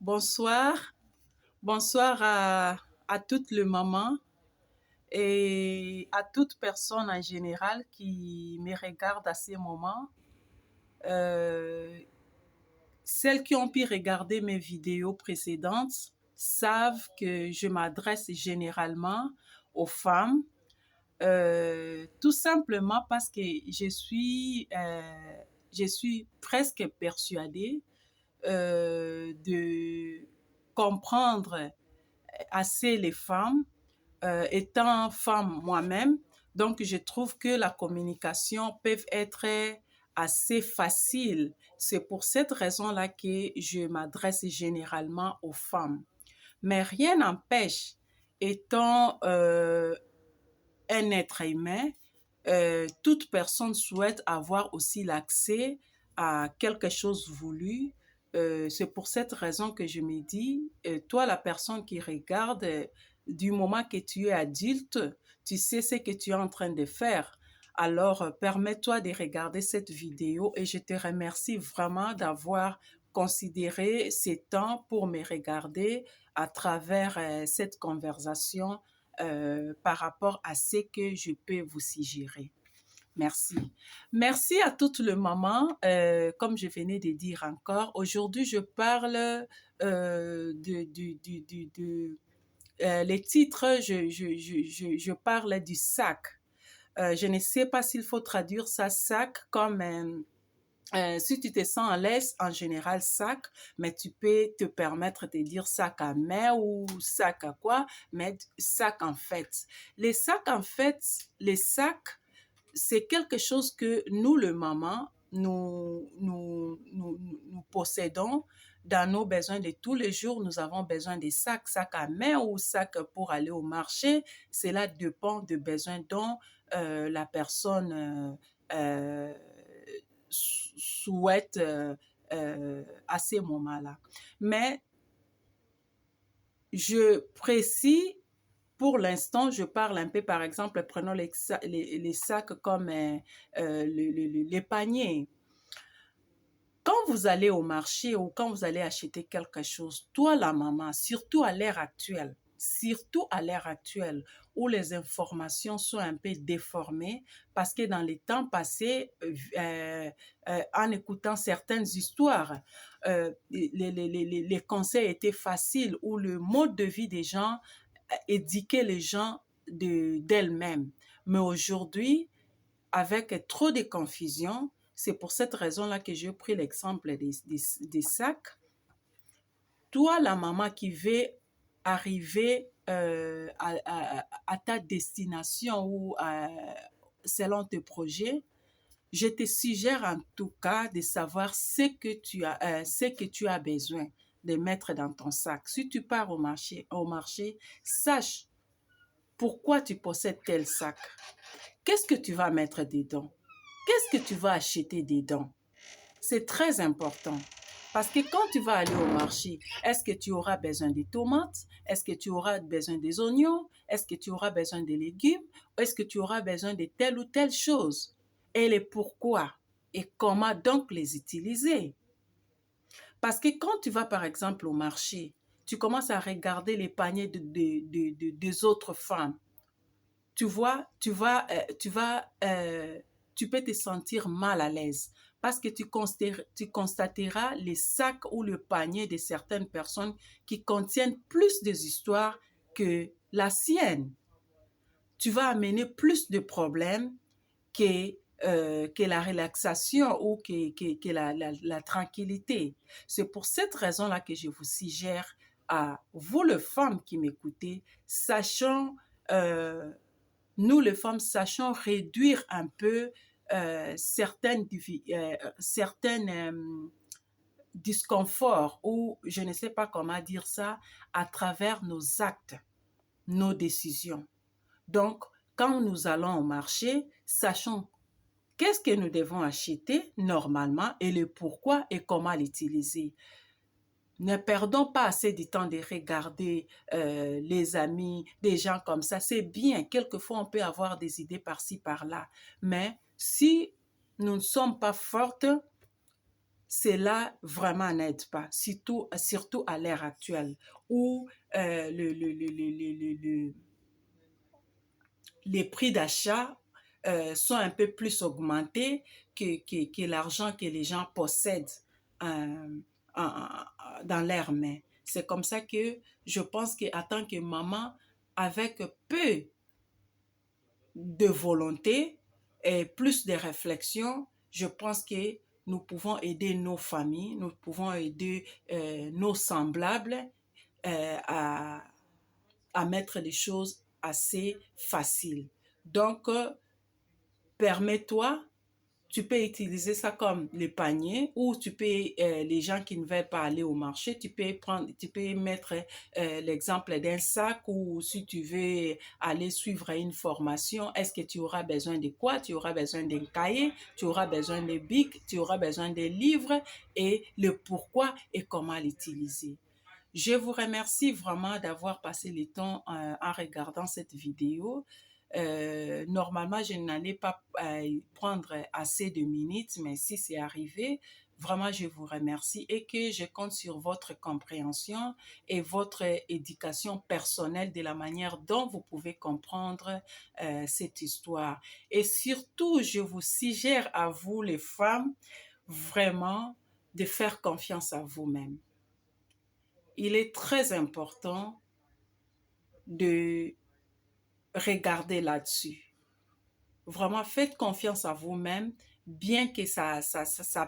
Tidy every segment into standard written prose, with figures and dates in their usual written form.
Bonsoir, bonsoir à toutes les mamans et à toute personne en général qui me regarde à ces moments. Euh, Celles qui ont pu regarder mes vidéos précédentes savent que je m'adresse généralement aux femmes, tout simplement parce que je suis presque persuadée de comprendre assez les femmes, étant femme moi-même. Donc, je trouve que la communication peut être assez facile. C'est pour cette raison-là que je m'adresse généralement aux femmes. Mais rien n'empêche, étant un être humain, toute personne souhaite avoir aussi l'accès à quelque chose voulu. C'est pour cette raison que je me dis, toi, la personne qui regarde, du moment que tu es adulte, tu sais ce que tu es en train de faire. Alors, permets-toi de regarder cette vidéo et je te remercie vraiment d'avoir considéré ces temps pour me regarder à travers cette conversation par rapport à ce que je peux vous suggérer. Merci. Merci à toutes les mamans. Comme je venais de dire encore, aujourd'hui, je parle les titres, je parle du sac. Je ne sais pas s'il faut traduire ça sac comme si tu te sens à l'aise, en général sac, mais tu peux te permettre de dire sac à main ou sac à quoi, mais sac en fait. Les sacs, c'est quelque chose que nous, le maman, nous possédons dans nos besoins de tous les jours. Nous avons besoin de sacs, sacs à main ou sacs pour aller au marché. Cela dépend des besoins dont la personne souhaite à ces moments-là. Mais je précise, pour l'instant, je parle un peu, par exemple, prenons les sacs comme les paniers. Quand vous allez au marché ou quand vous allez acheter quelque chose, toi, la maman, surtout à l'ère actuelle, où les informations sont un peu déformées, parce que dans les temps passés, en écoutant certaines histoires, les conseils étaient faciles, où le mode de vie des gens éduquait les gens d'elles-mêmes. Mais aujourd'hui, avec trop de confusion, c'est pour cette raison-là que j'ai pris l'exemple des sacs. Toi, la maman qui veut arriver à ta destination ou selon tes projets, je te suggère en tout cas de savoir ce que tu as besoin de mettre dans ton sac. Si tu pars au marché, sache pourquoi tu possèdes tel sac. Qu'est-ce que tu vas mettre dedans? Qu'est-ce que tu vas acheter dedans? C'est très important. Parce que quand tu vas aller au marché, est-ce que tu auras besoin de tomates? Est-ce que tu auras besoin des oignons? Est-ce que tu auras besoin des légumes? Est-ce que tu auras besoin de telle ou telle chose? Et les pourquoi? Et comment donc les utiliser? Parce que quand tu vas par exemple au marché, tu commences à regarder les paniers des autres femmes. Tu vois, tu peux te sentir mal à l'aise parce que tu constateras les sacs ou le panier de certaines personnes qui contiennent plus des histoires que la sienne. Tu vas amener plus de problèmes que la relaxation ou que la tranquillité. C'est pour cette raison-là que je vous suggère à vous, les femmes qui m'écoutez, sachant nous, les femmes, sachons réduire un peu certaines disconforts ou je ne sais pas comment dire ça à travers nos actes, nos décisions. Donc, quand nous allons au marché, sachons qu'est-ce que nous devons acheter normalement et le pourquoi et comment l'utiliser. Ne perdons pas assez de temps de regarder les amis, des gens comme ça. C'est bien, quelquefois on peut avoir des idées par-ci, par-là. Mais si nous ne sommes pas fortes, cela vraiment n'aide pas, surtout à l'ère actuelle où les prix d'achat sont un peu plus augmentés que l'argent que les gens possèdent euh, dans leurs mains. C'est comme ça que je pense qu'en tant que maman, avec peu de volonté et plus de réflexion, je pense que nous pouvons aider nos familles, nous pouvons aider nos semblables à mettre les choses assez faciles. Donc, permets-toi, tu peux utiliser ça comme les paniers ou tu peux, les gens qui ne veulent pas aller au marché, tu peux mettre l'exemple d'un sac ou si tu veux aller suivre une formation, est-ce que tu auras besoin de quoi? Tu auras besoin d'un cahier, tu auras besoin de bic, tu auras besoin des livres et le pourquoi et comment l'utiliser. Je vous remercie vraiment d'avoir passé le temps en regardant cette vidéo. Normalement, je n'allais pas prendre assez de minutes, mais si c'est arrivé, vraiment, je vous remercie et que je compte sur votre compréhension et votre éducation personnelle de la manière dont vous pouvez comprendre cette histoire. Et surtout, je vous suggère à vous, les femmes, vraiment de faire confiance à vous-même. Il est très important de regarder là-dessus. Vraiment, faites confiance à vous-même, bien que ça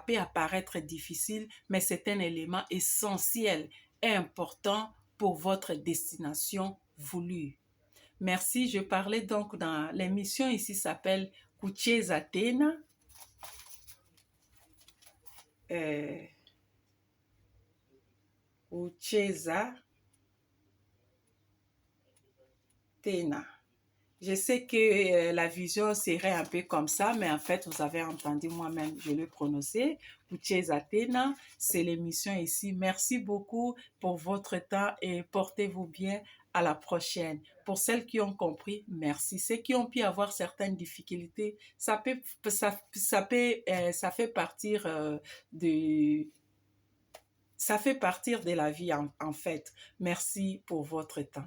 peut apparaître difficile, mais c'est un élément essentiel et important pour votre destination voulue. Merci, je parlais donc dans l'émission ici s'appelle Kuches Athena. Kuches Athena. Je sais que la vision serait un peu comme ça, mais en fait, vous avez entendu moi-même, je le prononcer. Kuches Athena, c'est l'émission ici. Merci beaucoup pour votre temps et portez-vous bien. À la prochaine. Pour celles qui ont compris, merci. Ceux qui ont pu avoir certaines difficultés, ça fait partir ça fait partir de la vie en fait. Merci pour votre temps.